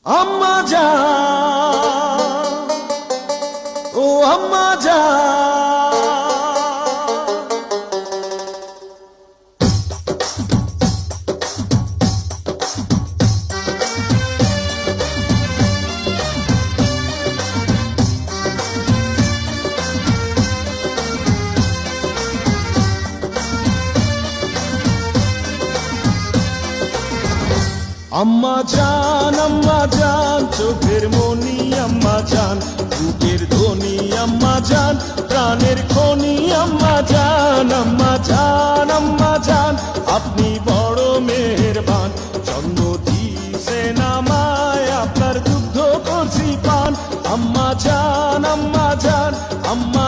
আম্মা জান, ও আম্মা জান। আম্মা জান, চোখের মনি আম্মা জান, বুকের ধ্বনি আম্মা জান, প্রাণের খনি আম্মা জান। আম্মা জান, আম্মা জান, আপনি বড় মেহেরবান, জন্ম দিয়েছেন আমায়, আপনার দুগ্ধ করছি পান। আম্মা জান, আম্মা জান, আম্মা